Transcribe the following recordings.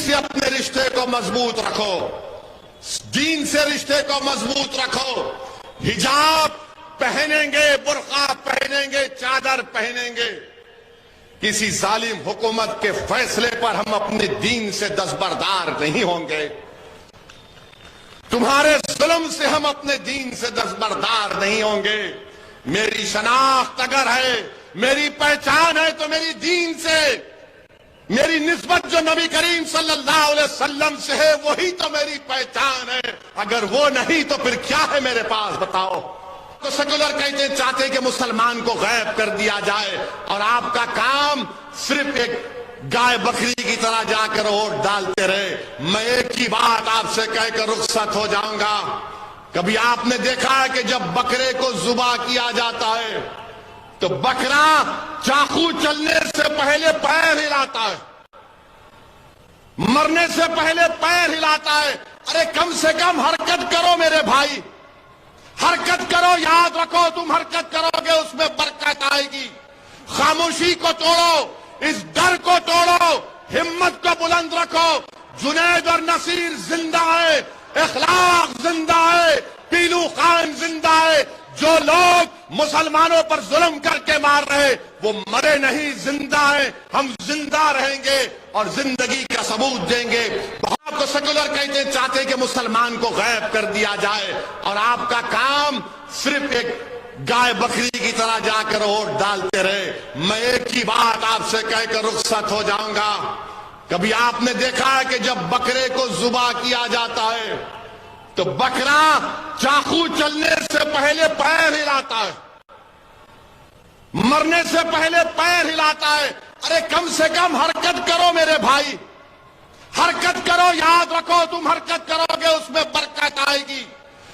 سے اپنے رشتے کو مضبوط رکھو، دین سے رشتے کو مضبوط رکھو. حجاب پہنیں گے، برقع پہنیں گے، چادر پہنیں گے. کسی ظالم حکومت کے فیصلے پر ہم اپنے دین سے دستبردار نہیں ہوں گے. تمہارے ظلم سے ہم اپنے دین سے دستبردار نہیں ہوں گے. میری شناخت اگر ہے، میری پہچان ہے تو میری دین سے، میری نسبت جو نبی کریم صلی اللہ علیہ وسلم سے ہے وہی تو میری پہچان ہے. اگر وہ نہیں تو پھر کیا ہے میرے پاس، بتاؤ. تو سیکولر کہتے چاہتے کہ مسلمان کو غائب کر دیا جائے اور آپ کا کام صرف ایک گائے بکری کی طرح جا کر ووٹ ڈالتے رہے. میں ایک ہی بات آپ سے کہہ کر رخصت ہو جاؤں گا. کبھی آپ نے دیکھا ہے کہ جب بکرے کو ذبح کیا جاتا ہے تو بکرا چاقو چلنے سے پہلے پیر ہلاتا ہے، مرنے سے پہلے پیر ہلاتا ہے. ارے کم سے کم حرکت کرو میرے بھائی، حرکت کرو. یاد رکھو تم حرکت کرو گے اس میں برکت آئے گی. خاموشی کو توڑو، اس ڈر کو توڑو، ہمت کو بلند رکھو. جنید اور نصیر زندہ ہے، اخلاق زندہ ہے، پیلو خان زندہ ہے. جو لوگ مسلمانوں پر ظلم کر کے مار رہے وہ مرے نہیں، زندہ ہیں. ہم زندہ رہیں گے اور زندگی کا ثبوت دیں گے. آپ کو سیکولر کہتے چاہتے کہ مسلمان کو غائب کر دیا جائے اور آپ کا کام صرف ایک گائے بکری کی طرح جا کر ووٹ ڈالتے رہے. میں ایک ہی بات آپ سے کہہ کر رخصت ہو جاؤں گا. کبھی آپ نے دیکھا ہے کہ جب بکرے کو ذبح کیا جاتا ہے تو بکرا چاقو چلنے سے پہلے پیر ہلاتا ہے، مرنے سے پہلے پیر ہلاتا ہے. ارے کم سے کم حرکت کرو میرے بھائی، حرکت کرو. یاد رکھو تم حرکت کرو گے اس میں برکت آئے گی.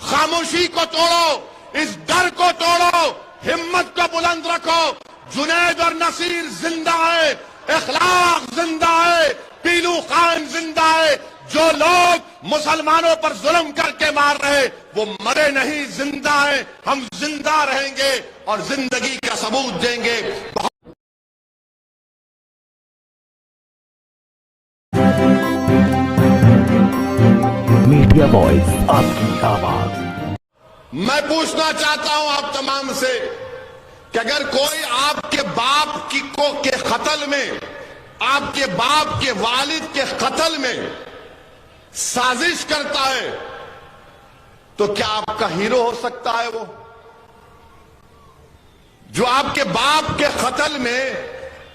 خاموشی کو توڑو، اس ڈر کو توڑو، ہمت کو بلند رکھو. جنید اور نصیر زندہ ہے، اخلاق زندہ ہے، پیلو خان زندہ ہے. جو لوگ مسلمانوں پر ظلم کر کے مار رہے وہ مرے نہیں، زندہ ہیں. ہم زندہ رہیں گے اور زندگی کا ثبوت دیں گے. میڈیا وائس آپ کی آواز. میں پوچھنا چاہتا ہوں آپ تمام سے کہ اگر کوئی آپ کے باپ کے قتل میں، آپ کے باپ کے والد کے قتل میں سازش کرتا ہے تو کیا آپ کا ہیرو ہو سکتا ہے؟ وہ جو آپ کے باپ کے قتل میں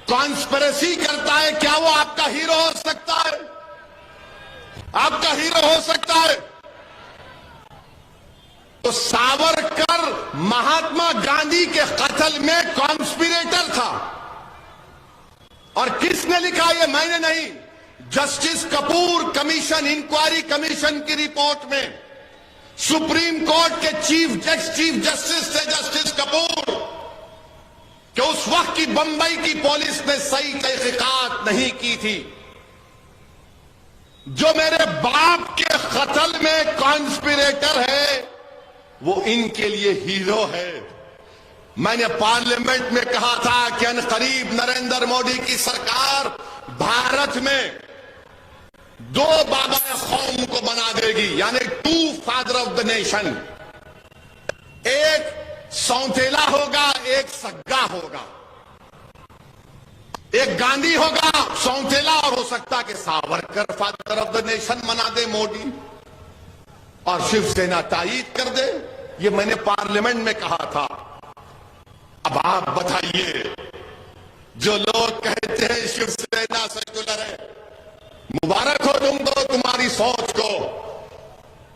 کانسپریسی کرتا ہے، کیا وہ آپ کا ہیرو ہو سکتا ہے؟ آپ کا ہیرو ہو سکتا ہے؟ تو ساورکر مہاتما گاندھی کے قتل میں کانسپریٹر تھا. اور کس نے لکھا یہ میں نے نہیں، justice Kapoor commission, inquiry commission کی رپورٹ میں سپریم کورٹ کے چیف جسٹس تھے جسٹس کپور، کہ اس وقت کی بمبئی کی پولیس نے صحیح تحقیقات نہیں کی تھی. جو میرے باپ کے قتل میں کانسپریٹر ہے وہ ان کے لیے ہیرو ہے. میں نے پارلیمنٹ میں کہا تھا کہ ان قریب نریندر مودی کی سرکار بھارت میں 2 بابا قوم کو بنا دے گی، یعنی 2 فادر آف دا نیشن. ایک سونتیلا ہوگا، ایک سگا ہوگا. ایک گاندھی ہوگا، سونتیلا، اور ہو سکتا کہ Savarkar father of the nation بنا دے مودی اور شیو سینا تائید کر دے. یہ میں نے پارلیمنٹ میں کہا تھا. اب آپ بتائیے، جو لوگ کہتے ہیں شیو سینا سیکولر ہے، مبارک ہو تم کو، تمہاری سوچ کو،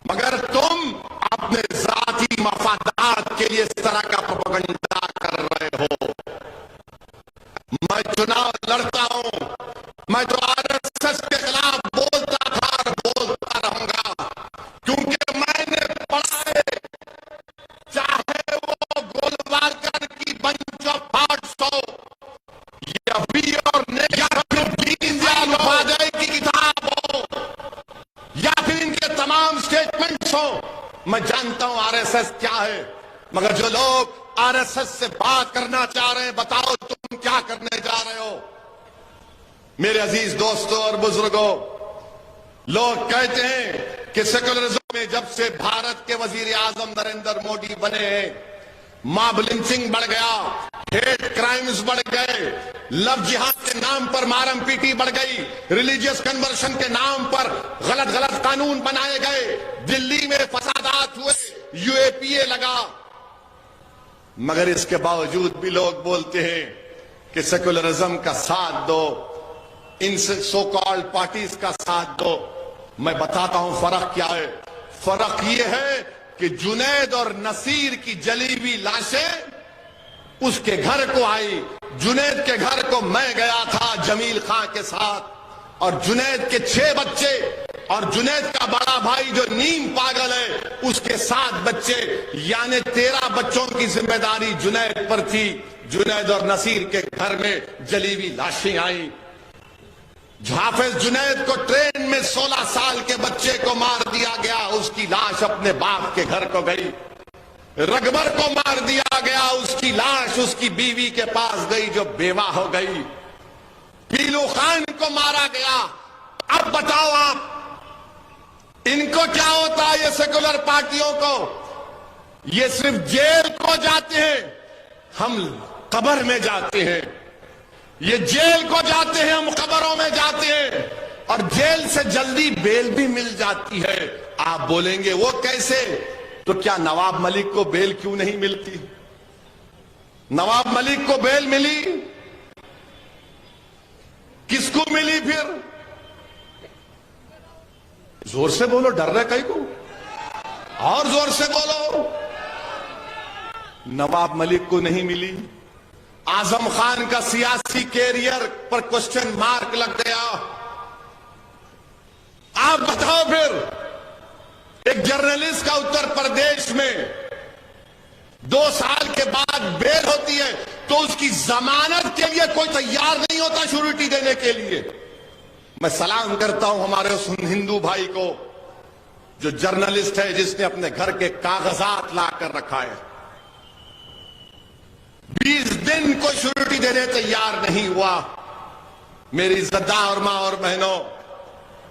مگر تم اپنے ذاتی مفادات کے لیے اس طرح کا پروپیگنڈا کر رہے ہو. میں چناؤ لڑتا ہوں، میں تو RSS کے خلاف بولتا تھا اور بولتا رہوں گا، کیونکہ میں نے پڑھا ہے، چاہے وہ گولوالکر کی بنچ آف تھاٹس ہو یا وی اور کی کتاب ہو یا پھر ان کے تمام سٹیٹمنٹس ہو، میں جانتا ہوں RSS کیا ہے. مگر جو لوگ RSS سے بات کرنا چاہ رہے ہیں، بتاؤ تم کیا کرنے جا رہے ہو؟ میرے عزیز دوستوں اور بزرگوں، لوگ کہتے ہیں کہ سیکولرزم میں جب سے بھارت کے وزیر اعظم نریندر مودی بنے ہیں ماب لنچنگ بڑھ گیا، ہیٹ کرائمز بڑھ گئے، لو جہاد کے نام پر مارم پیٹی بڑھ گئی، ریلیجیس کنورشن کے نام پر غلط غلط قانون بنائے گئے، دلی میں فسادات ہوئے، یو اے پی اے لگا. مگر اس کے باوجود بھی لوگ بولتے ہیں کہ سیکولرزم کا ساتھ دو، ان سو کالڈ پارٹیز کا ساتھ دو. میں بتاتا ہوں فرق کیا ہے. فرق یہ ہے کہ جنید اور نصیر کی جلی ہوئی لاشیں اس کے گھر کو آئی. جنید کے گھر کو میں گیا تھا جمیل خان کے ساتھ، اور جنید کے 6 بچے اور جنید کا بڑا بھائی جو نیم پاگل ہے اس کے 7 بچے، یعنی 13 بچوں کی ذمہ داری جنید پر تھی. جنید اور نصیر کے گھر میں جلی ہوئی لاشیں آئیں. حافظ جنید کو ٹرین میں 16 سال کے بچے کو مار دیا گیا، اس کی لاش اپنے باپ کے گھر کو گئی. رگبر کو مار دیا گیا، اس کی لاش اس کی بیوی کے پاس گئی جو بیوہ ہو گئی. پیلو خان کو مارا گیا. اب بتاؤ آپ ان کو کیا ہوتا ہے؟ یہ سیکولر پارٹیوں کو یہ صرف جیل کو جاتے ہیں، ہم قبر میں جاتے ہیں. یہ جیل کو جاتے ہیں، ہم قبروں میں جاتے ہیں، اور جیل سے جلدی بیل بھی مل جاتی ہے. آپ بولیں گے وہ کیسے؟ تو کیا نواب ملک کو بیل کیوں نہیں ملتی؟ نواب ملک کو بیل ملی، کس کو ملی پھر؟ زور سے بولو، ڈر رہے کئی کو؟ اور زور سے بولو. نواب ملک کو نہیں ملی. اعظم خان کا سیاسی کیریئر پر کوسچن مارک لگ گیا. آپ بتاؤ پھر ایک جرنلسٹ کا اتر پردیش میں 2 سال کے بعد بیل ہوتی ہے تو اس کی ضمانت کے لیے کوئی تیار نہیں ہوتا شیورٹی دینے کے لیے. میں سلام کرتا ہوں ہمارے اس ہندو بھائی کو جو جرنلسٹ ہے، جس نے اپنے گھر کے کاغذات لا کر رکھا ہے. 20 دن کو شیورٹی دینے تیار نہیں ہوا. میری عزتدار اور ماں اور بہنوں،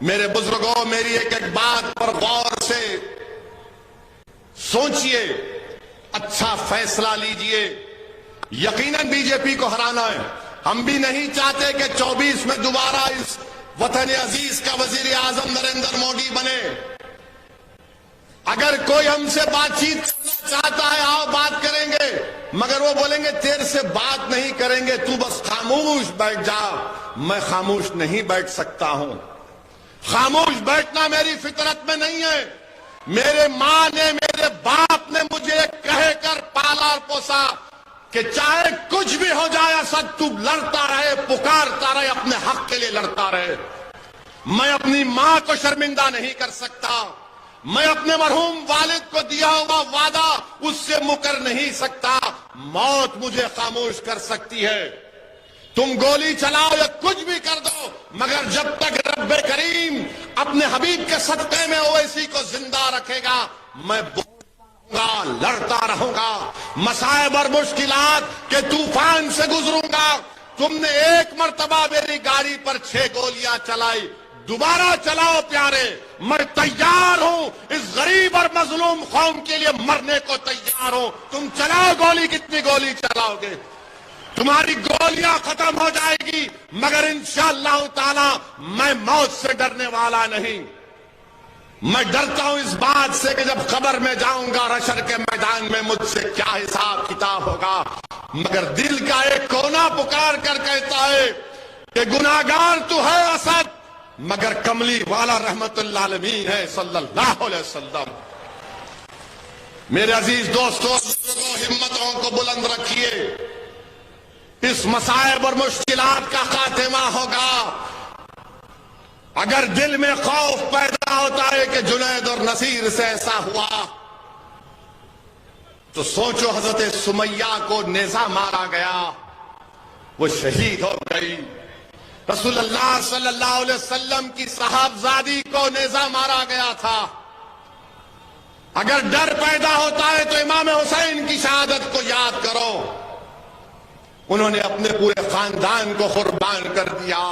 میرے بزرگوں، میری ایک ایک بات پر غور سے سوچئے، اچھا فیصلہ لیجئے. یقیناً بی جے پی کو ہرانا ہے. ہم بھی نہیں چاہتے کہ 24 میں دوبارہ اس وطن عزیز کا وزیر اعظم نریندر مودی بنے. اگر کوئی ہم سے بات چیت کرنا چاہتا ہے آؤ بات کریں گے، مگر وہ بولیں گے تیرے سے بات نہیں کریں گے، تو بس خاموش بیٹھ جا. میں خاموش نہیں بیٹھ سکتا ہوں. خاموش بیٹھنا میری فطرت میں نہیں ہے. میرے ماں نے، میرے باپ نے مجھے کہہ کر پالا اور پوسا کہ چاہے کچھ بھی ہو جائے اسد، تو لڑتا رہے، پکارتا رہے، اپنے حق کے لیے لڑتا رہے. میں اپنی ماں کو شرمندہ نہیں کر سکتا. میں اپنے مرحوم والد کو دیا ہوا وعدہ اس سے مکر نہیں سکتا. موت مجھے خاموش کر سکتی ہے. تم گولی چلاؤ یا کچھ بھی کر دو، مگر جب تک رب کریم اپنے حبیب کے صدقے میں اویسی کو زندہ رکھے گا، میں لڑتا رہوں گا. مصائب اور مشکلات کے طوفان سے گزروں گا. تم نے ایک مرتبہ میری گاڑی پر 6 گولیاں چلائی، دوبارہ چلاؤ پیارے. میں تیار ہوں، اس غریب اور مظلوم قوم کے لیے مرنے کو تیار ہوں. تم چلاؤ گولی، کتنی گولی چلاؤ گے؟ تمہاری گولیاں ختم ہو جائے گی، مگر انشاءاللہ تعالی میں موت سے ڈرنے والا نہیں. میں ڈرتا ہوں اس بات سے کہ جب قبر میں جاؤں گا، حشر کے میدان میں مجھ سے کیا حساب کتاب ہوگا. مگر دل کا ایک کونا پکار کر کہتا ہے کہ گناہگار تو ہے اسد، مگر کملی والا رحمت اللہ عالمین ہے صلی اللہ علیہ وسلم. میرے عزیز دوستو، ہمتوں کو بلند رکھیے. اس مصائب اور مشکلات کا خاتمہ ہوگا. اگر دل میں خوف پیدا ہوتا ہے کہ جنید اور نصیر سے ایسا ہوا، تو سوچو حضرت سمیہ کو نیزہ مارا گیا، وہ شہید ہو گئی. رسول اللہ صلی اللہ علیہ وسلم کی صاحبزادی کو نیزہ مارا گیا تھا. اگر ڈر پیدا ہوتا ہے تو امام حسین کی شہادت کو یاد کرو. انہوں نے اپنے پورے خاندان کو قربان کر دیا.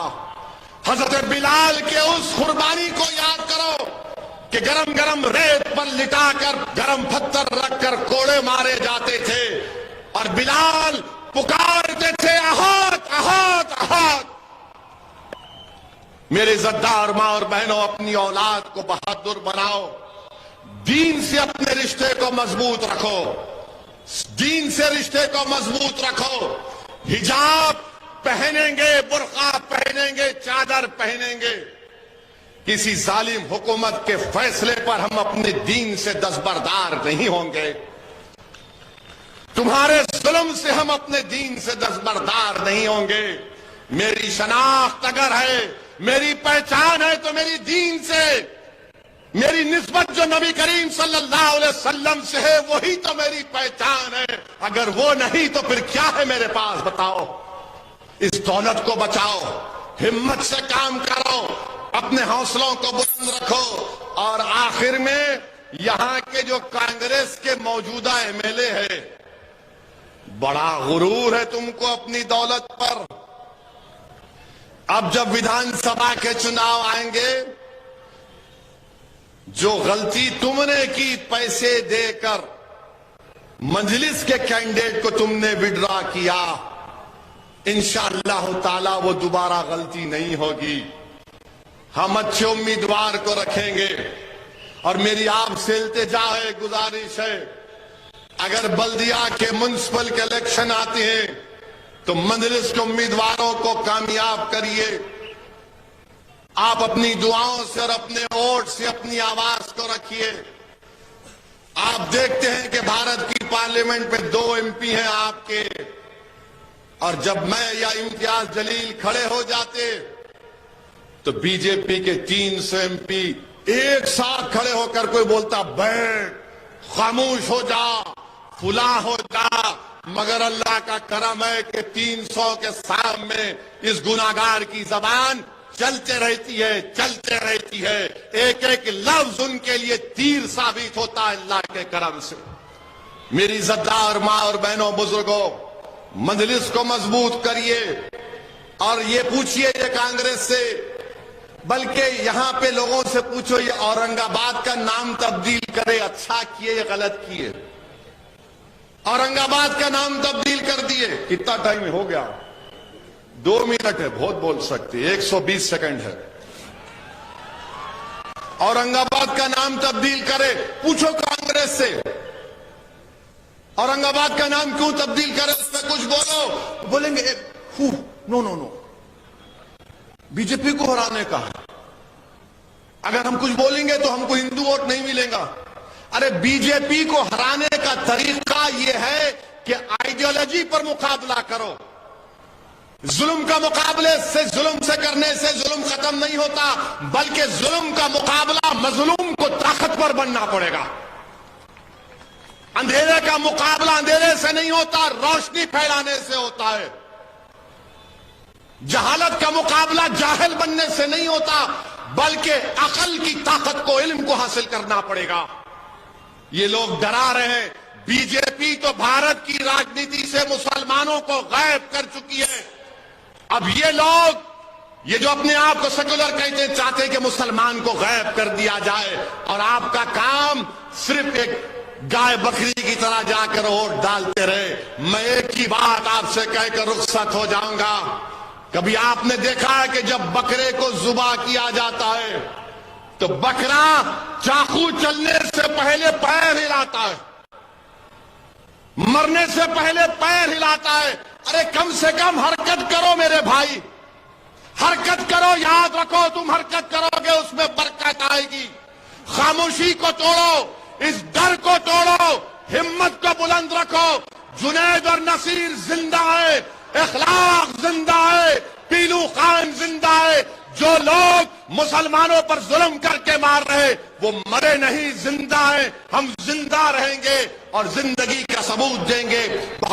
حضرت بلال کے اس قربانی کو یاد کہ گرم گرم ریت پر لٹا کر گرم پتھر رکھ کر کوڑے مارے جاتے تھے اور بلال پکارتے تھے احد احد احد۔ میرے عزتدار ماں اور بہنوں، اپنی اولاد کو بہادر بناؤ، دین سے اپنے رشتے کو مضبوط رکھو، دین سے رشتے کو مضبوط رکھو۔ حجاب پہنیں گے، برقع پہنیں گے، چادر پہنیں گے، کسی ظالم حکومت کے فیصلے پر ہم اپنے دین سے دستبردار نہیں ہوں گے، تمہارے ظلم سے ہم اپنے دین سے دستبردار نہیں ہوں گے۔ میری شناخت اگر ہے، میری پہچان ہے تو میری دین سے، میری نسبت جو نبی کریم صلی اللہ علیہ وسلم سے ہے وہی تو میری پہچان ہے۔ اگر وہ نہیں تو پھر کیا ہے میرے پاس، بتاؤ۔ اس دولت کو بچاؤ، ہمت سے کام کرو، اپنے حوصلوں کو بلند رکھو۔ اور آخر میں یہاں کے جو کانگریس کے موجودہ ایم ایل اے ہے، بڑا غرور ہے تم کو اپنی دولت پر۔ اب جب ویدھان سبھا کے چناؤ آئیں گے، جو غلطی تم نے کی پیسے دے کر مجلس کے کینڈیڈیٹ کو تم نے وڈرا کیا، انشاءاللہ تعالی وہ دوبارہ غلطی نہیں ہوگی۔ ہم اچھے امیدوار کو رکھیں گے۔ اور میری آپ سے التجا ہے، گزارش ہے، اگر بلدیہ کے میونسپل کے الیکشن آتے ہیں تو مجلس کے امیدواروں کو کامیاب کریے۔ آپ اپنی دعاؤں سے اور اپنے ووٹ سے اپنی آواز کو رکھیے۔ آپ دیکھتے ہیں کہ بھارت کی پارلیمنٹ میں 2 ایم پی ہیں آپ کے، اور جب میں یا امتیاز جلیل کھڑے ہو جاتے تو بی جے پی کے 300 ایم پی ایک ساتھ کھڑے ہو کر کوئی بولتا بیٹھ، خاموش ہو جا، فلاں ہو جا۔ مگر اللہ کا کرم ہے کہ 300 کے سامنے اس گناہگار کی زبان چلتے رہتی ہے، چلتے رہتی ہے۔ ایک ایک لفظ ان کے لیے تیر ثابت ہوتا ہے اللہ کے کرم سے۔ میری عزتدار ماں اور بہنوں، بزرگوں، مجلس کو مضبوط کریے۔ اور یہ پوچھئے یہ کانگریس سے، بلکہ یہاں پہ لوگوں سے پوچھو یہ اورنگ آباد کا نام تبدیل کرے، اچھا کیے یا غلط کیے؟ اورنگ آباد کا نام تبدیل کر دیے۔ کتنا ٹائم ہو گیا؟ 2 منٹ ہے، بہت بول سکتے، 120 سیکنڈ ہے۔ اورنگ آباد کا نام تبدیل کرے، پوچھو کانگریس سے اورنگ آباد کا نام کیوں تبدیل کرے، اس میں کچھ بولو۔ بولیں گے نو نو نو، بی جے پی کو ہرانے کا ہے، اگر ہم کچھ بولیں گے تو ہم کو ہندو ووٹ نہیں ملے گا۔ ارے بی جے پی کو ہرانے کا طریقہ یہ ہے کہ آئیڈیالوجی پر مقابلہ کرو۔ ظلم کا مقابلے سے، ظلم سے کرنے سے ظلم ختم نہیں ہوتا، بلکہ ظلم کا مقابلہ مظلوم کو طاقتور بننا پڑے گا۔ اندھیرے کا مقابلہ اندھیرے سے نہیں ہوتا، روشنی پھیلانے سے ہوتا ہے۔ جہالت کا مقابلہ جاہل بننے سے نہیں ہوتا، بلکہ عقل کی طاقت کو، علم کو حاصل کرنا پڑے گا۔ یہ لوگ ڈرا رہے ہیں، بی جے پی تو بھارت کی راجنیتی سے مسلمانوں کو غائب کر چکی ہے۔ اب یہ لوگ، یہ جو اپنے آپ کو سیکولر کہتے ہیں، چاہتے ہیں کہ مسلمان کو غائب کر دیا جائے، اور آپ کا کام صرف ایک گائے بکری کی طرح جا کر ووٹ ڈالتے رہے۔ میں ایک ہی بات آپ سے کہہ کر رخصت ہو جاؤں گا۔ کبھی آپ نے دیکھا ہے کہ جب بکرے کو ذبح کیا جاتا ہے تو بکرا چاقو چلنے سے پہلے پیر ہلاتا ہے، مرنے سے پہلے پیر ہلاتا ہے۔ ارے کم سے کم حرکت کرو میرے بھائی، حرکت کرو، یاد رکھو تم حرکت کرو گے اس میں برکت آئے گی۔ خاموشی کو توڑو، اس ڈر کو توڑو، ہمت کو بلند رکھو۔ جنید اور نصیر زندہ ہے، اخلاق زندہ ہے، پیلو خان زندہ ہے۔ جو لوگ مسلمانوں پر ظلم کر کے مار رہے وہ مرے نہیں، زندہ ہیں۔ ہم زندہ رہیں گے اور زندگی کا ثبوت دیں گے۔